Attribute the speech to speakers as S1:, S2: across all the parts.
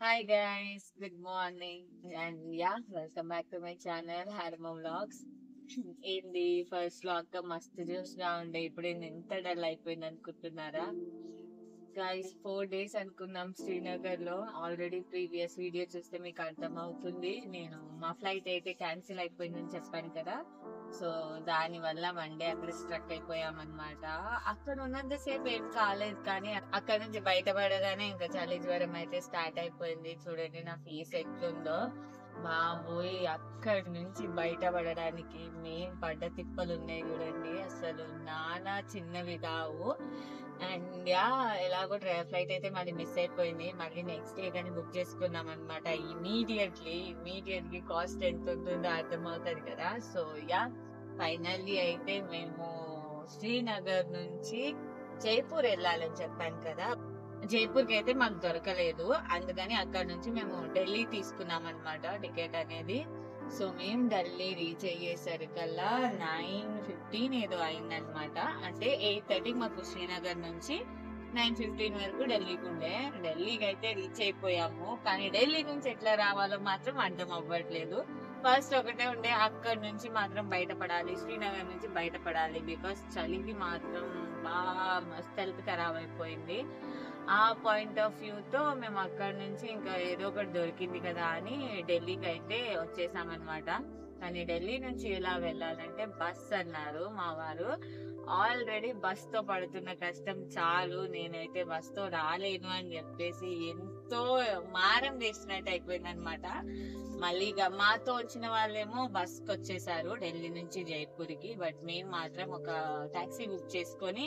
S1: Hi guys, good morning, and yeah, welcome back to my channel Harmo Vlogs. ఏంది first vlog మస్తు జ్యూస్గా ఉండే ఇప్పుడు ఎంత డల్ అయిపోయింది అనుకుంటున్నారా గైస్? 4 days అనుకున్నాం శ్రీనగర్ లో. ఆల్రెడీ ప్రీవియస్ వీడియో చూస్తే మీకు అర్థం అవుతుంది. నేను మా ఫ్లైట్ అయితే క్యాన్సిల్ అయిపోయిందని చెప్పాను కదా. సో దాని వల్ల మండే అక్కడ స్ట్రక్ అయిపోయామన్నమాట. అక్కడ ఉన్నంతసేపు ఏం కాలేదు, కానీ అక్కడ నుంచి బయటపడగానే ఇంకా చలి జ్వరం అయితే స్టార్ట్ అయిపోయింది. చూడండి నా ఫేస్ ఎట్లుందో. బాబోయ్, అక్కడి నుంచి బయటపడడానికి మేము పడ్డ తిప్పలు ఉన్నాయి చూడండి, అసలు నానా చిన్నవి కావు. అండ్ యా, ఎలాగో ఫ్లైట్ అయితే మళ్ళీ మిస్ అయిపోయింది. మళ్ళీ నెక్స్ట్ డే కానీ బుక్ చేసుకున్నాం అనమాట. ఇమీడియట్లీ కాస్ట్ ఎంత ఉంటుందో అర్థమవుతుంది కదా. సో యా, ఫైనల్లీ అయితే మేము శ్రీనగర్ నుంచి జైపూర్ వెళ్ళాలని చెప్పాను కదా. జైపూర్ కి అయితే మాకు దొరకలేదు, అందుకని అక్కడ నుంచి మేము ఢిల్లీ తీసుకున్నాం అనమాట టికెట్ అనేది. సో మేము ఢిల్లీ రీచ్ అయ్యేసరికల్లా 9:15 ఏదో అయిందనమాట. అంటే 8:30 మాకు శ్రీనగర్ నుంచి 9:15 వరకు ఢిల్లీకి ఉండే. ఢిల్లీకి అయితే రీచ్ అయిపోయాము, కానీ ఢిల్లీ నుంచి ఎట్లా రావాలో మాత్రం అర్థం అవ్వట్లేదు. ఫస్ట్ ఒకటే ఉండే, అక్కడ నుంచి మాత్రం బయటపడాలి, శ్రీనగర్ నుంచి బయటపడాలి. బికాస్ చలికి మాత్రం బాగా మస్తు హెల్త్ ఖరాబ్ అయిపోయింది. ఆ పాయింట్ ఆఫ్ వ్యూతో మేము అక్కడ నుంచి ఇంకా ఏదో ఒకటి దొరికింది కదా అని ఢిల్లీకి అయితే వచ్చేసామన్నమాట. కానీ ఢిల్లీ నుంచి ఎలా వెళ్ళాలంటే బస్ అన్నారు మా వారు. ఆల్రెడీ బస్ తో పడుతున్న కష్టం చాలు, నేనైతే బస్ తో రాలేను అని చెప్పేసి ఎంతో మారం చేసినట్టు అయిపోయింది అనమాట. మళ్ళీ మాతో వచ్చిన వాళ్ళేమో బస్ కి వచ్చేసారు ఢిల్లీ నుంచి జైపూర్ కి. బట్ మేము మాత్రం ఒక టాక్సీ బుక్ చేసుకొని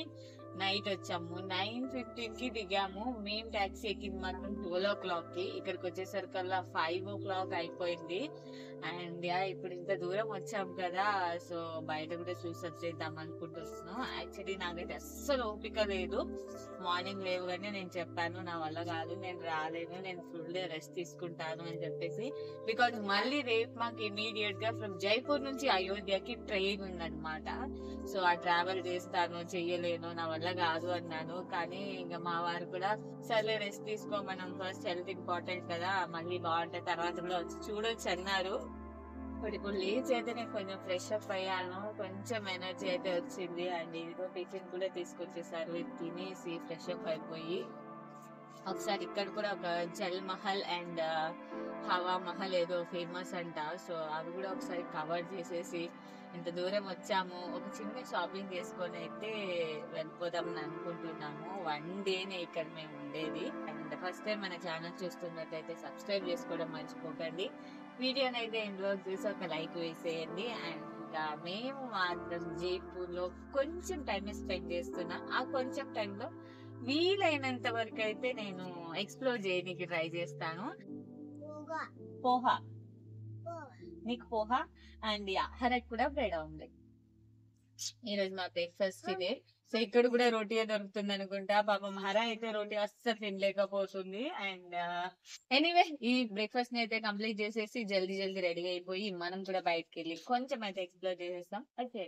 S1: నైట్ వచ్చాము. 9:15 కి దిగాము. మేము టాక్సీ ఎక్కింది మాత్రం 12 o'clock కి. ఇక్కడికి వచ్చేసరికల్లా 5 o'clock అయిపోయింది. అండ్ యా, ఇప్పుడు ఇంత దూరం వచ్చాము కదా, సో బయట కూడా చూసి వచ్చేద్దాం అనుకుంటున్నాను. యాక్చువల్లీ నాకైతే అస్సలు ఓపిక లేదు. మార్నింగ్ లేవుగానే నేను చెప్పాను నా వల్ల కాదు, నేను రాలేను, నేను ఫుల్ డే రెస్ట్ తీసుకుంటాను అని చెప్పేసి. బికాజ్ మళ్ళీ రేపు మాకు ఇమీడియట్ గా ఫ్రమ్ జైపూర్ నుంచి అయోధ్యకి ట్రైన్ ఉందన్నమాట. సో ఆ ట్రావెల్ చేస్తాను, చెయ్యలేను, నా వల్ల కాదు అన్నాను. కానీ ఇంకా మా వారు కూడా సర్లే రెస్ట్ తీసుకో, మనం ఫస్ట్ హెల్త్ ఇంపార్టెంట్ కదా, మళ్ళీ బాగుంటే తర్వాత కూడా వచ్చి చూడొచ్చు అన్నారు. ఇప్పుడు లేచి అయితే నేను కొంచెం ఫ్రెష్ అప్ అయ్యాను, కొంచెం ఎనర్జీ అయితే వచ్చింది. అండ్ ఇదిగో టిఫిన్ కూడా తీసుకొచ్చేసారు. ఇది తినేసి ఫ్రెష్ అప్ అయిపోయి ఒకసారి ఇక్కడ కూడా ఒక జల్ మహల్ అండ్ హవా మహల్ ఏదో ఫేమస్ అంట. సో అవి కూడా ఒకసారి కవర్ చేసేసి ఇంత దూరం వచ్చాము, ఒక చిన్న షాపింగ్ చేసుకొని అయితే వెళ్ళిపోదాం అని అనుకుంటున్నాము. 1 డేనే ఇక్కడ మేము ఉండేది. అండ్ ఫస్ట్ టైం మన ఛానల్ చూస్తున్నట్టయితే సబ్స్క్రైబ్ చేసుకోవడం మర్చిపోకండి. వీడియోని అయితే ఇంట్లో చూసి ఒక లైక్ వేసేయండి. అండ్ ఇంకా మేము మాత్రం జైపూర్ లో కొంచెం టైం స్పెండ్ చేస్తున్నా. ఆ కొంచెం టైంలో వీలైనంత వరకు అయితే నేను ఎక్స్ప్లోర్ చేయడానికి ట్రై చేస్తాను. పోహా, నీకు పోహా అండ్ హరక్ కూడా బ్రెడ్ ఆమ్లెట్. ఈ రోజు మా బ్రేక్ఫాస్ట్ ఇదే. సో ఇక్కడ కూడా రోటీ దొరుకుతుంది అనుకుంటా. పాపం హరా అయితే రోటీ అస్సలు తినలేకపోతుంది. అండ్ ఎనీవే, ఈ బ్రేక్ఫాస్ట్ ని అయితే కంప్లీట్ చేసేసి జల్దీ రెడీ అయిపోయి మనం కూడా బయటకు వెళ్ళి కొంచెం అయితే ఎక్స్ప్లోర్ చేసేస్తాం. ఓకే,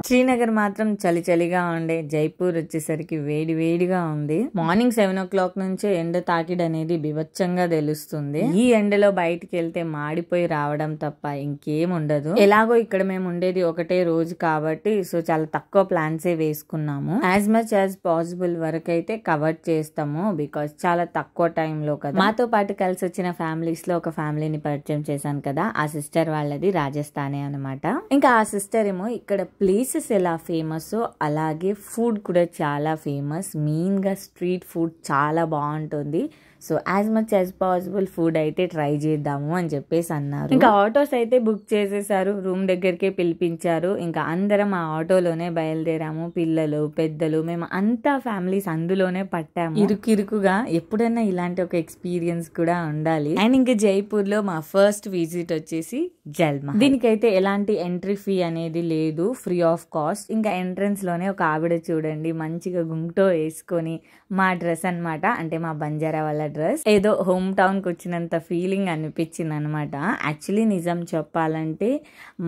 S2: శ్రీనగర్ మాత్రం చలిగా ఉండే, జైపూర్ వచ్చేసరికి వేడిగా ఉంది. మార్నింగ్ 7 o'clock నుంచే ఎండ తాకిడి అనేది బిభత్సంగా తెలుస్తుంది. ఈ ఎండలో బయటికి వెళ్తే మాడిపోయి రావడం తప్ప ఇంకేం ఉండదు. ఎలాగో ఇక్కడ మేము ఉండేది ఒకటే రోజు కాబట్టి సో చాలా తక్కువ ప్లాన్సే వేసుకున్నాము. యాజ్ మచ్ యాజ్ పాసిబుల్ వరకు అయితే కవర్ చేస్తాము, బికాస్ చాలా తక్కువ టైంలో కదా. మాతో పాటు కలిసి వచ్చిన ఫ్యామిలీస్ లో ఒక ఫ్యామిలీని పరిచయం చేశాను కదా, ఆ సిస్టర్ వాళ్ళది రాజస్థానే అనమాట. ఇంకా ఆ సిస్టర్ ఏమో ఇక్కడ ప్లేస్ ఎలా ఫేమస్ అలాగే ఫుడ్ కూడా చాలా ఫేమస్. మెయిన్ గా స్ట్రీట్ ఫుడ్ చాలా బాగుంటుంది. So as much as possible food అయితే ట్రై చేద్దాము అని చెప్పేసి అన్నారు. ఇంకా ఆటోస్ అయితే బుక్ చేసేసారు, రూమ్ దగ్గరికే పిలిపించారు. ఇంకా అందరం ఆ ఆటోలోనే బయలుదేరాము, పిల్లలు పెద్దలు మేము అంతా ఫ్యామిలీస్ అందులోనే పట్టాము. ఇరుకుగా ఎప్పుడైనా ఇలాంటి ఒక ఎక్స్పీరియన్స్ కూడా ఉండాలి. అండ్ ఇంకా జైపూర్ లో మా ఫస్ట్ విజిట్ వచ్చేసి జల్ మహల్. దీనికైతే ఎలాంటి ఎంట్రీ ఫీ అనేది లేదు, ఫ్రీ ఆఫ్ కాస్ట్. ఇంకా ఎంట్రన్స్ లోనే ఒక ఆవిడ చూడండి మంచిగా గుంగుటో వేసుకొని, మా డ్రెస్ అన్నమాట, అంటే మా బంజారా వాళ్ళ డ్రెస్. ఏదో హోమ్ టౌన్ కి వచ్చినంత ఫీలింగ్ అనిపించింది అనమాట. యాక్చువల్లీ నిజం చెప్పాలంటే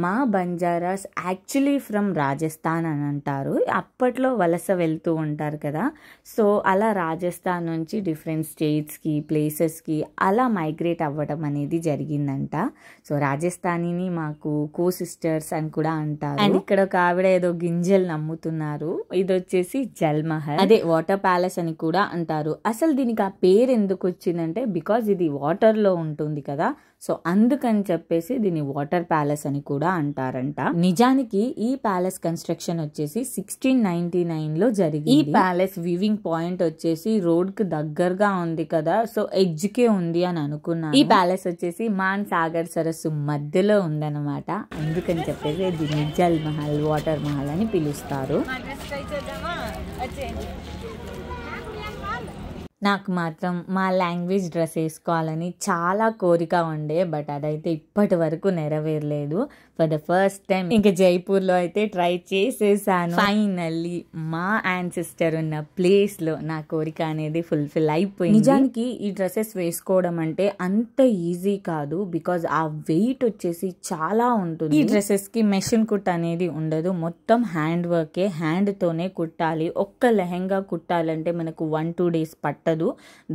S2: మా బంజారాస్ యాక్చువల్లీ ఫ్రమ్ రాజస్థాన్ అని అంటారు. అప్పట్లో వలస వెళ్తూ ఉంటారు కదా, సో అలా రాజస్థాన్ నుంచి డిఫరెంట్ స్టేట్స్కి ప్లేసెస్కి అలా మైగ్రేట్ అవ్వడం అనేది జరిగిందంట. సో రాజస్థానీని మాకు కో సిస్టర్స్ అని కూడా అంటారు. అండ్ ఇక్కడ ఒక ఆవిడ ఏదో గింజలు నమ్ముతున్నారు. ఇది వచ్చేసి జల్ మహల్, అదే వాటర్ ప్యాలెస్ అని కూడా అంటారు. అసలు దీనికి ఆ పేరు ఎందుకు వచ్చిందంటే బికాజ్ ఇది వాటర్ లో ఉంటుంది కదా, సో అందుకని చెప్పేసి దీన్ని వాటర్ ప్యాలెస్ అని కూడా అంటారంట. నిజానికి ఈ ప్యాలెస్ కన్స్ట్రక్షన్ వచ్చేసి 1699 లో జరిగింది. ఈ ప్యాలెస్ వివింగ్ పాయింట్ వచ్చేసి రోడ్ కి దగ్గరగా ఉంది కదా, సో ఎడ్జ్ కే ఉంది అని అనుకున్నాను. ఈ ప్యాలెస్ వచ్చేసి మాన్ సాగర్ సరస్సు మధ్యలో ఉందన్నమాట. అందుకని చెప్పేసి దీన్ని జల్ మహల్, వాటర్ మహల్ అని పిలుస్తారు. నాకు మాత్రం మా లాంగ్వేజ్ డ్రెస్ వేసుకోవాలని చాలా కోరిక ఉండే, బట్ అదైతే ఇప్పటి వరకు నెరవేరలేదు. ఫర్ ద ఫస్ట్ టైం ఇంకా జైపూర్లో అయితే ట్రై చేసేసాను. ఫైనల్లీ మా యాన్సిస్టర్ ఉన్న ప్లేస్ లో నా కోరిక అనేది ఫుల్ఫిల్ అయిపోయింది. నిజానికి ఈ డ్రెస్సెస్ వేసుకోవడం అంటే అంత ఈజీ కాదు, బికాజ్ ఆ వెయిట్ వచ్చేసి చాలా ఉంటుంది. ఈ డ్రెస్సెస్ కి మెషిన్ కుట్ అనేది ఉండదు, మొత్తం హ్యాండ్ వర్కే, హ్యాండ్ తోనే కుట్టాలి. ఒక్క లెహెంగా కుట్టాలంటే మనకు 1-2 days పట్టదు,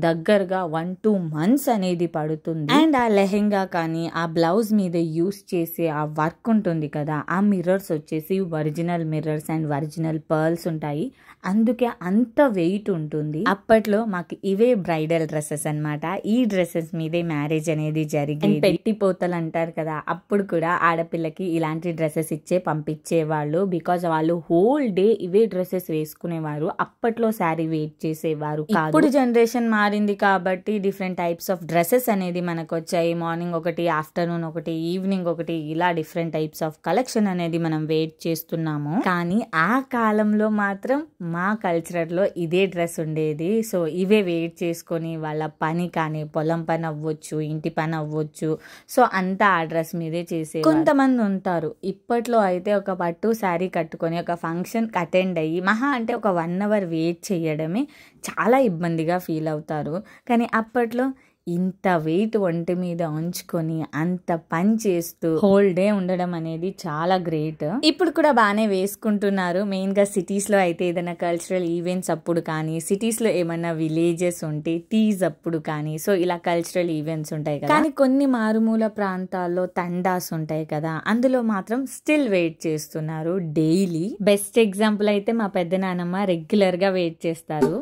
S2: దగ్గరగా 1-2 months అనేది పడుతుంది. అండ్ ఆ లెహెంగా కానీ ఆ బ్లౌజ్ మీద యూస్ చేసే ఆ వర్క్ ఉంటుంది కదా, ఆ మిర్రర్స్ వచ్చేసి original mirrors and original pearls ఉంటాయి, అందుకే అంత వెయిట్ ఉంటుంది. అప్పట్లో మాకు ఇవే బ్రైడల్ డ్రెస్సెస్ అన్నమాట. ఈ డ్రెస్సెస్ మీదే మ్యారేజ్ అనేది జరిగింది. పెట్టిపోతలు అంటారు కదా, అప్పుడు కూడా ఆడపిల్లకి ఇలాంటి డ్రెస్సెస్ ఇచ్చే పంపించేవాళ్ళు, బికాజ్ వాళ్ళు హోల్ డే ఇవే డ్రెస్సెస్ వేసుకునేవారు. అప్పట్లో శారీ వెయిట్ చేసేవారు కాదు. ఇప్పుడు జనరేషన్ మారింది కాబట్టి డిఫరెంట్ టైప్స్ ఆఫ్ డ్రెస్సెస్ అనేది మనకు వచ్చాయి. మార్నింగ్ ఒకటి, ఆఫ్టర్నూన్ ఒకటి, ఈవినింగ్ ఒకటి, ఇలా డిఫరెంట్ టైప్స్ ఆఫ్ కలెక్షన్ అనేది మనం వెయిట్ చేస్తున్నాము. కానీ ఆ కాలంలో మాత్రం మా కల్చర్ లో ఇదే డ్రెస్ ఉండేది. సో ఇవే వెయిట్ చేసుకొని వాళ్ళ పని కానీ పొలం పని అవ్వచ్చు, ఇంటి పని అవ్వచ్చు, సో అంతా ఆ డ్రెస్ మీదే చేసే. కొంతమంది ఉంటారు ఇప్పట్లో అయితే ఒక పట్టు శారీ కట్టుకొని ఒక ఫంక్షన్ అటెండ్ అయ్యి మహా అంటే ఒక 1 hour వెయిట్ చేయడమే చాలా ఇబ్బందిగా ఫీల్ అవుతారు. కానీ అప్పట్లో ఇంత వెయిట్ ఒంటి మీద ఉంచుకొని అంత పని చేస్తూ హోల్ డే ఉండడం అనేది చాలా గ్రేట్. ఇప్పుడు కూడా బాగానే వేసుకుంటున్నారు. మెయిన్ గా సిటీస్ లో అయితే ఏదైనా కల్చరల్ ఈవెంట్స్ అప్పుడు కానీ, సిటీస్ లో ఏమన్నా విలేజెస్ ఉంటే టీజ్ అప్పుడు కానీ, సో ఇలా కల్చరల్ ఈవెంట్స్ ఉంటాయి కదా. కానీ కొన్ని మారుమూల ప్రాంతాల్లో తండాస్ ఉంటాయి కదా, అందులో మాత్రం స్టిల్ వెయిట్ చేస్తున్నారు డైలీ. బెస్ట్ ఎగ్జాంపుల్ అయితే మా పెద్ద నాన్నమ్మ రెగ్యులర్ గా వెయిట్ చేస్తారు.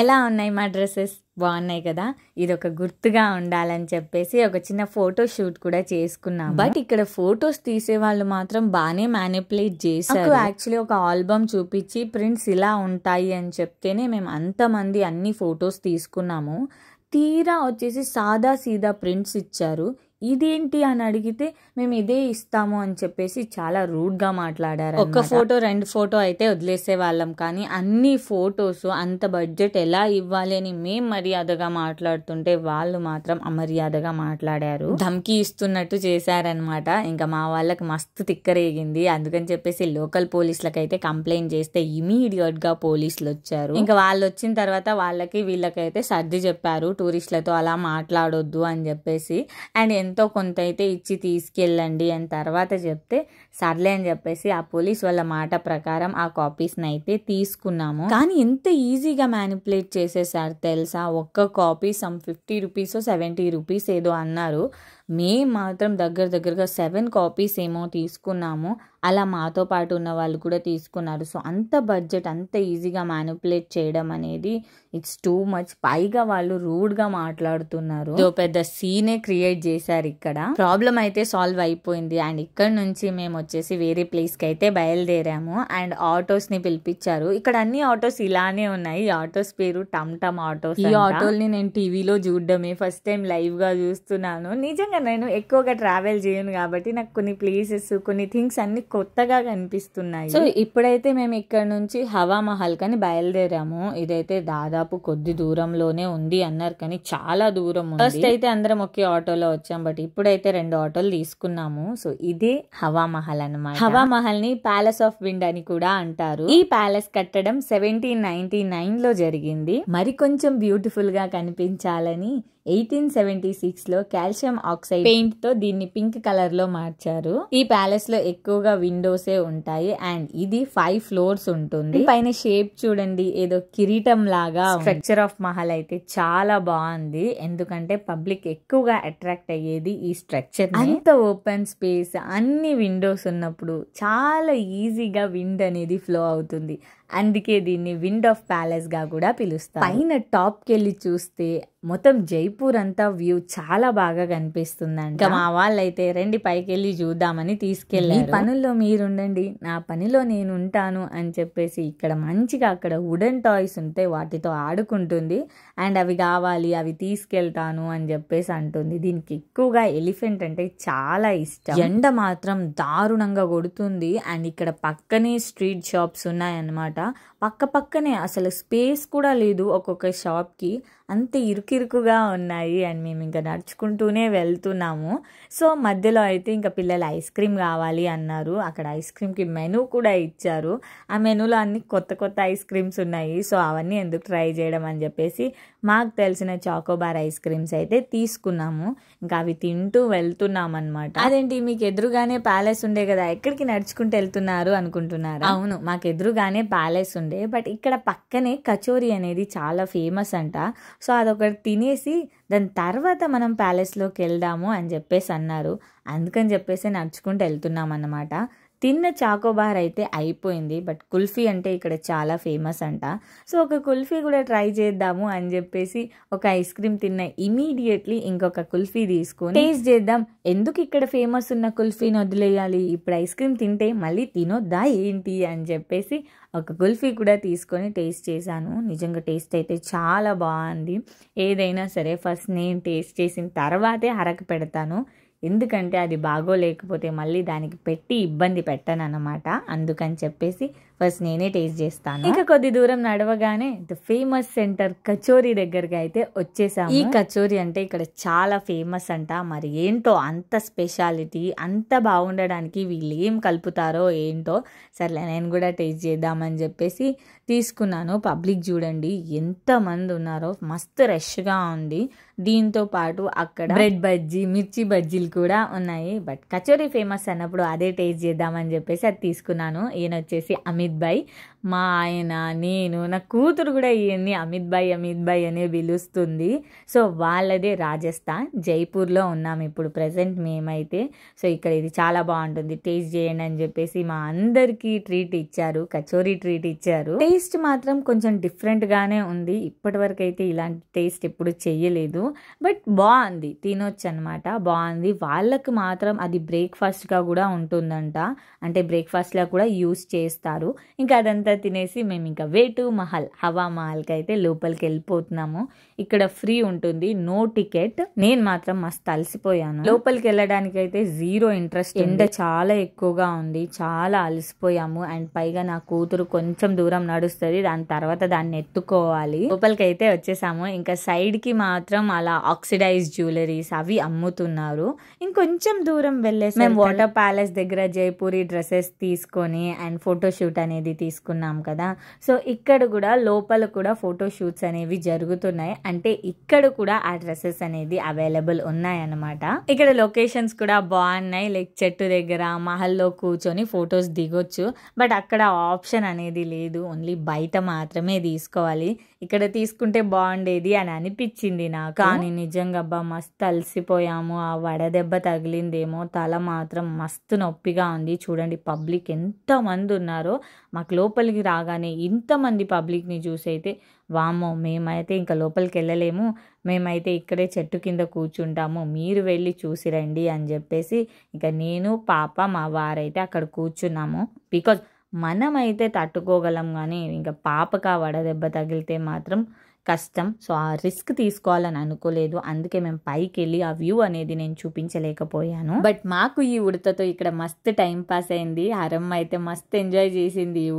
S2: ఎలా ఉన్నాయి మా డ్రెస్సెస్? బాగున్నాయి కదా. ఇది ఒక గుర్తుగా ఉండాలని చెప్పేసి ఒక చిన్న ఫోటో షూట్ కూడా చేసుకున్నాం. బట్ ఇక్కడ ఫొటోస్ తీసే వాళ్ళు మాత్రం బాగానే మ్యానిపులేట్ చేశారు. యాక్చువల్లీ ఒక ఆల్బమ్ చూపించి ప్రింట్స్ ఇలా ఉంటాయి అని చెప్తేనే మేము అంతమంది అన్ని ఫొటోస్ తీసుకున్నాము. తీరా వచ్చేసి సాదా సీదా ప్రింట్స్ ఇచ్చారు. ఇదేంటి అని అడిగితే మేము ఇదే ఇస్తాము అని చెప్పేసి చాలా రూడ్ గా మాట్లాడారు. ఒక ఫోటో 2 ఫోటో అయితే వదిలేసే వాళ్ళం, కానీ అన్ని ఫొటోస్ అంత బడ్జెట్ ఎలా ఇవ్వాలి అని మేం మర్యాదగా మాట్లాడుతుంటే వాళ్ళు మాత్రం అమర్యాదగా మాట్లాడారు. ధమ్కి ఇస్తున్నట్టు చేశారనమాట. ఇంకా మా వాళ్ళకి మస్తు తిక్కరేగింది. అందుకని చెప్పేసి లోకల్ పోలీసులకు అయితే కంప్లైంట్ చేస్తే ఇమీడియట్ గా పోలీసులు వచ్చారు. ఇంకా వాళ్ళు వచ్చిన తర్వాత వాళ్ళకి వీళ్ళకైతే సర్ది చెప్పారు, టూరిస్టులతో అలా మాట్లాడొద్దు అని చెప్పేసి. అండ్ ఎంతో కొంత అయితే ఇచ్చి తీసుకెళ్ళండి అని తర్వాత చెప్తే సర్లే అని చెప్పేసి ఆ పోలీస్ వాళ్ళ మాట ప్రకారం ఆ కాపీస్ని అయితే తీసుకున్నాము. కానీ ఎంత ఈజీగా మ్యానిపులేట్ చేసేసారు తెలుసా. ఒక్క కాపీ సమ్ 50 rupees 70 rupees ఏదో అన్నారు. మేము మాత్రం దగ్గరగా 7 కాపీస్ ఏమో తీసుకున్నాము. అలా మాతో పాటు ఉన్న వాళ్ళు కూడా తీసుకున్నారు. సో అంత బడ్జెట్ అంత ఈజీగా మ్యానిపులేట్ చేయడం అనేది ఇట్స్ టూ మచ్. పైగా వాళ్ళు రూడ్గా మాట్లాడుతున్నారు. ఇదో పెద్ద సీనే క్రియేట్ చేశారు ఇక్కడ. ప్రాబ్లం అయితే సాల్వ్ అయిపోయింది. అండ్ ఇక్కడ నుంచి మేము వచ్చేసి వేరే ప్లేస్కి అయితే బయలుదేరాము. అండ్ ఆటోస్ని పిలిపించారు. ఇక్కడ అన్ని ఆటోస్ ఇలానే ఉన్నాయి. ఈ ఆటోస్ పేరు టమ్ టమ్ ఆటోస్. ఈ ఆటోల్ని నేను టీవీలో చూడడమే ఫస్ట్ టైం లైవ్ గా చూస్తున్నాను. నిజంగా నేను ఎక్కువగా ట్రావెల్ చేయను కాబట్టి నాకు కొన్ని ప్లేసెస్ కొన్ని థింగ్స్ అన్ని కొత్తగా కనిపిస్తున్నాయి. సో ఇప్పుడైతే మేము ఇక్కడ నుంచి హవా మహల్ కని బయలుదేరాము. ఇదైతే దాదాపు కొద్ది దూరంలోనే ఉంది అన్నారు కానీ చాలా దూరం ఉంది. ఫస్ట్ అయితే అందరం ఒకే ఆటోలో వచ్చాం. బట్ ఇప్పుడైతే 2 ఆటోలు తీసుకున్నాము. సో ఇదే హవా మహల్ అన్నమాట. హవా మహల్ ని ప్యాలెస్ ఆఫ్ విండ్ అని కూడా అంటారు. ఈ ప్యాలెస్ కట్టడం 1799 లో జరిగింది. మరి కొంచెం బ్యూటిఫుల్ గా కనిపించాలని 1876 లో కాల్షియం ఆక్సైడ్ పెయింట్ తో దీన్ని పింక్ కలర్ లో మార్చారు. ఈ ప్యాలెస్ లో ఎక్కువగా విండోసే ఉంటాయి. అండ్ ఇది 5 ఫ్లోర్స్ ఉంటుంది. పైన షేప్ చూడండి, ఏదో కిరీటం లాగా. స్ట్రక్చర్ ఆఫ్ మహల్ అయితే చాలా బాగుంది. ఎందుకంటే పబ్లిక్ ఎక్కువగా అట్రాక్ట్ అయ్యేది ఈ స్ట్రక్చర్. అంత ఓపెన్ స్పేస్, అన్ని విండోస్ ఉన్నప్పుడు చాలా ఈజీగా విండ్ అనేది ఫ్లో అవుతుంది. అందుకే దీన్ని విండ్ ఆఫ్ ప్యాలెస్ గా కూడా పిలుస్తారు. పైన టాప్ కి వెళ్ళి చూస్తే మొత్తం జైపూర్ అంతా వ్యూ చాలా బాగా కనిపిస్తుందండి. ఇంకా మా వాళ్ళైతే రండి పైకి వెళ్ళి చూద్దామని తీసుకెళ్ళారు. ఈ పనుల్లో మీరుండండి, నా పనిలో నేను ఉంటాను అని చెప్పేసి ఇక్కడ మంచిగా అక్కడ వుడెన్ టాయ్స్ ఉంటాయి, వాటితో ఆడుకుంటుంది. అండ్ అవి కావాలి, అవి తీసుకెళ్తాను అని చెప్పేసి అంటుంది. దీనికి ఎక్కువగా ఎలిఫెంట్ అంటే చాలా ఇష్టం. ఎండ మాత్రం దారుణంగా కొడుతుంది. అండ్ ఇక్కడ పక్కనే స్ట్రీట్ షాప్స్ ఉన్నాయన్నమాట. పక్కనే అసలు స్పేస్ కూడా లేదు ఒక్కొక్క షాప్ కి. అంత ఇరుకిరుకుగా ఉన్నాయి. అండ్ మేము ఇంకా నడుచుకుంటూనే వెళ్తున్నాము. సో మధ్యలో అయితే ఇంకా పిల్లలు ఐస్ క్రీమ్ కావాలి అన్నారు. అక్కడ ఐస్ క్రీమ్కి మెనూ కూడా ఇచ్చారు. ఆ మెనూలో అన్ని కొత్త ఐస్ క్రీమ్స్ ఉన్నాయి. సో అవన్నీ ఎందుకు ట్రై చేయడం అని చెప్పేసి మాకు తెలిసిన చాకోబార్ ఐస్ క్రీమ్స్ అయితే తీసుకున్నాము. ఇంకా అవి తింటూ వెళ్తున్నాం అనమాట. అదేంటి మీకు ఎదురుగానే ప్యాలెస్ ఉండే కదా, ఎక్కడికి నడుచుకుంటూ వెళ్తున్నారు అనుకుంటున్నారు? అవును, మాకు ఎదురుగానే ప్యాలెస్ ఉండే. బట్ ఇక్కడ పక్కనే కచోరీ అనేది చాలా ఫేమస్ అంట. సో అదొకటి తినేసి దాని తర్వాత మనం ప్యాలెస్లోకి వెళ్దాము అని చెప్పేసి అన్నారు. అందుకని చెప్పేసి నడుచుకుంటూ వెళ్తున్నాం అన్నమాట. తిన్న చాకోబార్ అయితే అయిపోయింది. బట్ కుల్ఫీ అంటే ఇక్కడ చాలా ఫేమస్ అంట. సో ఒక కుల్ఫీ కూడా ట్రై చేద్దాము అని చెప్పేసి ఒక ఐస్ క్రీమ్ తిన్న ఇమీడియట్లీ ఇంకొక కుల్ఫీ తీసుకొని టేస్ట్ చేద్దాం. ఎందుకు ఇక్కడ ఫేమస్ ఉన్న కుల్ఫీని వదిలేయాలి, ఇప్పుడు ఐస్ క్రీమ్ తింటే మళ్ళీ తినొద్దా ఏంటి అని చెప్పేసి ఒక కుల్ఫీ కూడా తీసుకొని టేస్ట్ చేశాను. నిజంగా టేస్ట్ అయితే చాలా బాగుంది. ఏదైనా సరే ఫస్ట్ నేను టేస్ట్ చేసిన తర్వాతే హరక పెడతాను. ఎందుకంటే అది బాగోలేకపోతే మళ్ళీ దానికి పెట్టి ఇబ్బంది పెట్టను అన్నమాట. అందుకని చెప్పేసి ఫస్ట్ నేనే టేస్ట్ చేస్తాను. ఇంకా కొద్ది దూరం నడవగానే ద ఫేమస్ సెంటర్ కచోరీ దగ్గరకి అయితే వచ్చేసాము. ఈ కచోరీ అంటే ఇక్కడ చాలా ఫేమస్ అంట. మరి ఏంటో అంత స్పెషాలిటీ, అంత బాగుండడానికి వీళ్ళు ఏం కలుపుతారో ఏంటో. సర్లే నేను కూడా టేస్ట్ చేద్దామని చెప్పేసి తీసుకున్నాను. పబ్లిక్ చూడండి ఎంత మంది ఉన్నారో, మస్తు రష్గా ఉంది. దీంతో పాటు అక్కడ బ్రెడ్ బజ్జీ, మిర్చి బజ్జీలు కూడా ఉన్నాయి. బట్ కచోరీ ఫేమస్ అన్నప్పుడు అదే టేస్ట్ చేద్దామని చెప్పేసి అది తీసుకున్నాను. ఈయన వచ్చేసి అమిత్ భాయ్. మా ఆయన, నేను, నా కూతురు కూడా ఈయన్ని అమిత్ భాయ్ అనే పిలుస్తుంది. సో వాళ్ళదే రాజస్థాన్, జైపూర్లో ఉన్నాం ఇప్పుడు ప్రెసెంట్ మేమైతే. సో ఇక్కడ ఇది చాలా బాగుంటుంది, టేస్ట్ చేయండి అని చెప్పేసి మా అందరికీ ట్రీట్ ఇచ్చారు, కచోరీ ట్రీట్ ఇచ్చారు. టేస్ట్ మాత్రం కొంచెం డిఫరెంట్గానే ఉంది. ఇప్పటి వరకు అయితే ఇలాంటి టేస్ట్ ఎప్పుడు చెయ్యలేదు. బట్ బాగుంది, తినొచ్చు అనమాట, బాగుంది. వాళ్ళకి మాత్రం అది బ్రేక్ఫాస్ట్గా కూడా ఉంటుందంట. అంటే బ్రేక్ఫాస్ట్లా కూడా యూస్ చేస్తారు. ఇంకా అదంతా తినేసి మేము ఇంకా వే టు మహల్, హవా మహల్కి అయితే లోపలికి వెళ్ళిపోతున్నాము. ఇక్కడ ఫ్రీ ఉంటుంది, నో టికెట్. నేను మాత్రం మస్తు అలసిపోయాను. లోపలికి వెళ్ళడానికి అయితే జీరో ఇంట్రెస్ట్. ఎండ చాలా ఎక్కువగా ఉంది, చాలా అలసిపోయాము. అండ్ పైగా నా కూతురు కొంచెం దూరం నడుస్తుంది, దాని తర్వాత దాన్ని ఎత్తుకోవాలి. లోపలికి అయితే వచ్చేసాము. ఇంకా సైడ్ కి మాత్రం అలా ఆక్సిడైజ్ జ్యువెలరీస్ అవి అమ్ముతున్నారు. ఇంకొంచెం దూరం వెళ్ళేసి మేము వాటర్ ప్యాలెస్ దగ్గర జైపూరి డ్రెస్సెస్ తీసుకొని అండ్ ఫోటోషూట్ అనేది తీసుకున్నాం. తీసుకున్నాం కదా. సో ఇక్కడ కూడా లోపల కూడా ఫోటో షూట్స్ అనేవి జరుగుతున్నాయి. అంటే ఇక్కడ కూడా ఆ డ్రెస్సెస్ అనేది అవైలబుల్ ఉన్నాయన్నమాట. ఇక్కడ లొకేషన్స్ కూడా బాగున్నాయి. లైక్ చెట్టు దగ్గర మహల్లో కూర్చొని ఫొటోస్ దిగొచ్చు. బట్ అక్కడ ఆప్షన్ అనేది లేదు, ఓన్లీ బయట మాత్రమే తీసుకోవాలి. ఇక్కడ తీసుకుంటే బాగుండేది అని అనిపించింది నాకు. కానీ నిజంగా అబ్బా మస్తు అలసిపోయాము. ఆ వడదెబ్బ తగిలిందేమో, తల మాత్రం మస్తు నొప్పిగా ఉంది. చూడండి పబ్లిక్ ఎంత మంది ఉన్నారో. మాకు లోపలికి రాగానే ఇంతమంది పబ్లిక్ని చూసి అయితే వామ్మో మేమైతే ఇంకా లోపలికి వెళ్ళలేము, మేమైతే ఇక్కడే చెట్టు కింద కూర్చుంటాము, మీరు వెళ్ళి చూసి రండి అని చెప్పేసి ఇంకా నేను పాప మా వారైతే అక్కడ కూర్చున్నాము. బికాజ్ మనమైతే తట్టుకోగలం, కానీ ఇంకా పాపకు ఆ వడదెబ్బ తగిలితే మాత్రం కష్టం. సో ఆ రిస్క్ తీసుకోవాలని అనుకోలేదు. అందుకే మేము పైకి వెళ్ళి ఆ వ్యూ అనేది నేను చూపించలేకపోయాను. బట్ మాకు ఈ ఉడతతో ఇక్కడ మస్తు టైం పాస్ అయింది. హరమ్మ అయితే మస్తు ఎంజాయ్ చేసింది ఈ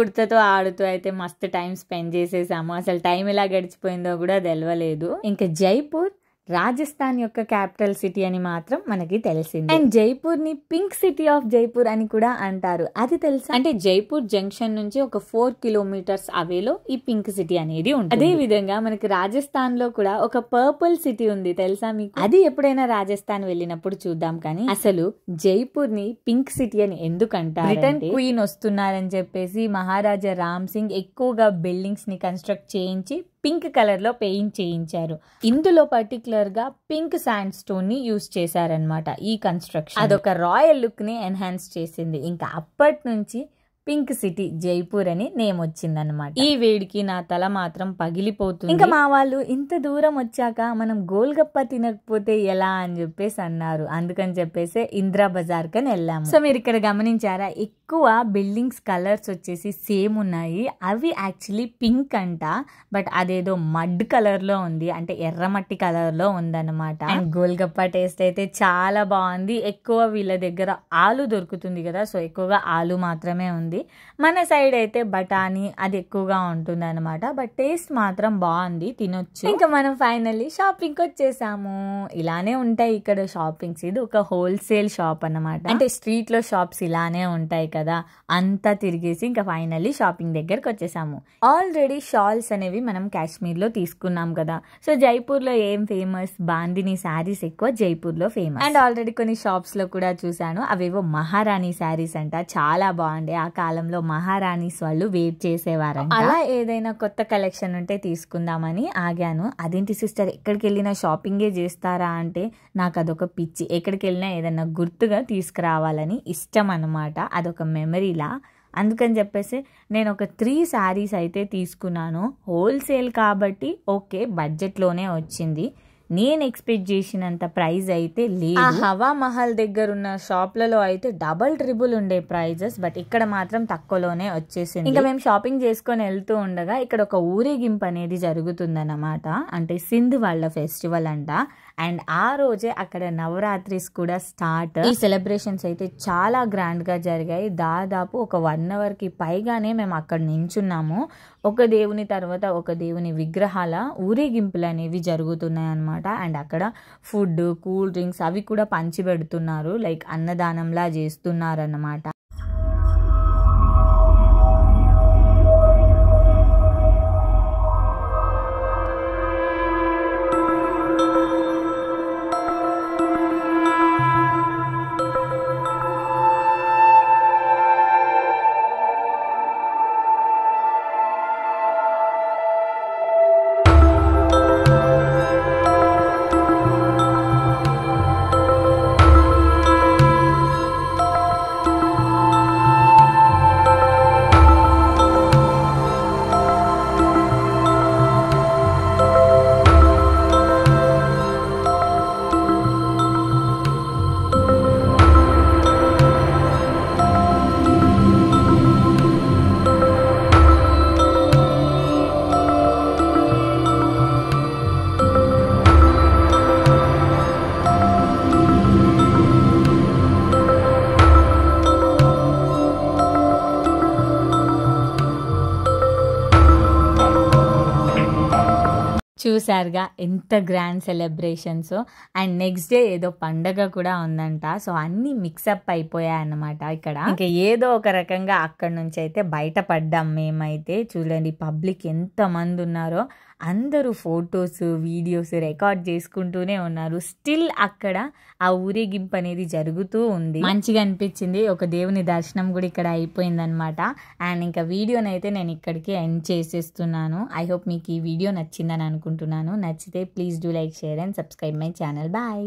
S2: ఉడతతో ఆడుతూ అయితే మస్తు టైం స్పెండ్ చేసేసాము. అసలు టైం ఎలా గడిచిపోయిందో కూడా తెలియలేదు. ఇంకా జైపూర్ రాజస్థాన్ యొక్క క్యాపిటల్ సిటీ అని మాత్రం మనకి తెలిసింది. అండ్ జైపూర్ ని పింక్ సిటీ ఆఫ్ జైపూర్ అని కూడా అంటారు. అది తెలుసా? అంటే జైపూర్ జంక్షన్ నుంచి ఒక 4 కిలోమీటర్స్ అవేలో ఈ పింక్ సిటీ అనేది ఉంటుంది. అదే విధంగా మనకి రాజస్థాన్ లో కూడా ఒక పర్పుల్ సిటీ ఉంది, తెలుసా మీకు? అది ఎప్పుడైనా రాజస్థాన్ వెళ్ళినప్పుడు చూద్దాం. కానీ అసలు జైపూర్ ని పింక్ సిటీ అని ఎందుకంటారు? బ్రిటన్ క్వీన్ వస్తున్నారని చెప్పేసి మహారాజా రామ్ సింగ్ ఎక్కువగా బిల్డింగ్స్ ని కన్స్ట్రక్ట్ చేయించి పింక్ కలర్ లో పెయింట్ చేయించారు. ఇందులో పర్టికులర్ గా పింక్ శాండ్ స్టోన్ ని యూజ్ చేశారనమాట ఈ కన్స్ట్రక్షన్. అదొక రాయల్ లుక్ ని ఎన్హాన్స్ చేసింది. ఇంకా అప్పటి నుంచి పింక్ సిటీ జైపూర్ అని నేమ్ వచ్చిందనమాట. ఈ వేడికి నా తల మాత్రం పగిలిపోతుంది. ఇంకా మా వాళ్ళు ఇంత దూరం వచ్చాక మనం గోల్గప్ప తినకపోతే ఎలా అని చెప్పేసి అన్నారు. అందుకని చెప్పేసి ఇందిరా బజార్ కని వెళ్ళాము. సో మీరు ఇక్కడ గమనించారా, ఎక్కువ బిల్డింగ్స్ కలర్స్ వచ్చేసి సేమ్ ఉన్నాయి. అవి యాక్చువల్లీ పింక్ అంట, బట్ అదేదో మడ్ కలర్ లో ఉంది, అంటే ఎర్రమట్టి కలర్ లో ఉందన్నమాట. అండ్ గోల్గప్ప టేస్ట్ అయితే చాలా బాగుంది. ఎక్కువ వీళ్ళ దగ్గర ఆలు దొరుకుతుంది కదా, సో ఎక్కువగా ఆలు మాత్రమే ఉంది. మన సైడ్ అయితే బఠానీ అది ఎక్కువగా ఉంటుంది అనమాట. బట్ టేస్ట్ మాత్రం బాగుంది, తినొచ్చు. ఇంకా మనం ఫైనల్లీ షాపింగ్ వచ్చేసాము. ఇలానే ఉంటాయి ఇక్కడ షాపింగ్స్. ఇది ఒక హోల్సేల్ షాప్ అన్నమాట. అంటే స్ట్రీట్ లో షాప్స్ ఇలానే ఉంటాయి కదా. అంతా తిరిగేసి ఇంకా ఫైనల్లీ షాపింగ్ దగ్గరకు వచ్చేసాము. ఆల్రెడీ షాల్స్ అనేవి మనం కాశ్మీర్ లో తీసుకున్నాం కదా. సో జైపూర్ లో ఏం ఫేమస్? బాందిని శారీస్ ఎక్కువ జైపూర్ లో ఫేమస్. అండ్ ఆల్రెడీ కొన్ని షాప్స్ లో కూడా చూసాను, అవేవో మహారాణి శారీస్ అంట, చాలా బాగుండే. ఆ కాలంలో మహారాణీస్ వాళ్ళు వేర్ చేసేవారంట. అలా ఏదైనా కొత్త కలెక్షన్ ఉంటే తీసుకుందామని ఆగాను. అదేంటి సిస్టర్ ఎక్కడికి వెళ్ళినా షాపింగే చేస్తారా అంటే నాకు అదొక పిచ్చి. ఎక్కడికి వెళ్ళినా ఏదైనా గుర్తుగా తీసుకురావాలని ఇష్టం అన్నమాట. అదొక మెమరీలా. అందుకని చెప్పేసి నేను ఒక 3 శారీస్ అయితే తీసుకున్నాను. హోల్సేల్ కాబట్టి ఓకే, బడ్జెట్లోనే వచ్చింది. నేను ఎక్స్పెక్ట్ చేసినంత ప్రైస్ అయితే లేదు. హవా మహల్ దగ్గర ఉన్న షాప్లలో అయితే డబల్ ట్రిబుల్ ఉండే ప్రైజెస్, బట్ ఇక్కడ మాత్రం తక్కువలోనే వచ్చేసింది. ఇంకా మేము షాపింగ్ చేసుకొని వెళ్తూ ఉండగా ఇక్కడ ఒక ఊరేగింపు అనేది జరుగుతుందన్నమాట. అంటే సింధ్ వాళ్ళ ఫెస్టివల్ అంట. అండ్ ఆ రోజే అక్కడ నవరాత్రిస్ కూడా స్టార్ట్. ఈ సెలబ్రేషన్స్ అయితే చాలా గ్రాండ్ గా జరిగాయి. దాదాపు ఒక 1 అవర్ కి పైగానే మేము అక్కడ నించున్నాము. ఒక దేవుని తర్వాత ఒక దేవుని విగ్రహాల ఊరేగింపులు అనేవి జరుగుతున్నాయి అన్నమాట. అండ్ అక్కడ ఫుడ్, కూల్ డ్రింక్స్ అవి కూడా పంచి పెడుతున్నారు. లైక్ అన్నదానంలా చేస్తున్నారు అన్నమాట. చూసారుగా ఎంత grand celebrations. And next day ఏదో పండగ కూడా ఉందంట. సో అన్ని మిక్సప్ అయిపోయాయి అన్నమాట ఇక్కడ. ఇంకా ఏదో ఒక రకంగా అక్కడ నుంచి అయితే బయటపడ్డాం మేమైతే. చూడండి పబ్లిక్ ఎంత మంది ఉన్నారో, అందరూ ఫొటోస్ వీడియోస్ రికార్డ్ చేసుకుంటూనే ఉన్నారు. స్టిల్ అక్కడ ఆ ఊరేగింపు అనేది జరుగుతూ ఉంది. మంచిగా అనిపించింది. ఒక దేవుని దర్శనం కూడా ఇక్కడ అయిపోయింది అనమాట. అండ్ ఇంకా వీడియోనైతే నేను ఇక్కడికి ఎండ్ చేసేస్తున్నాను. ఐ హోప్ మీకు ఈ వీడియో నచ్చిందని అనుకుంటున్నాను. నచ్చితే please do like, share and subscribe my channel. Bye.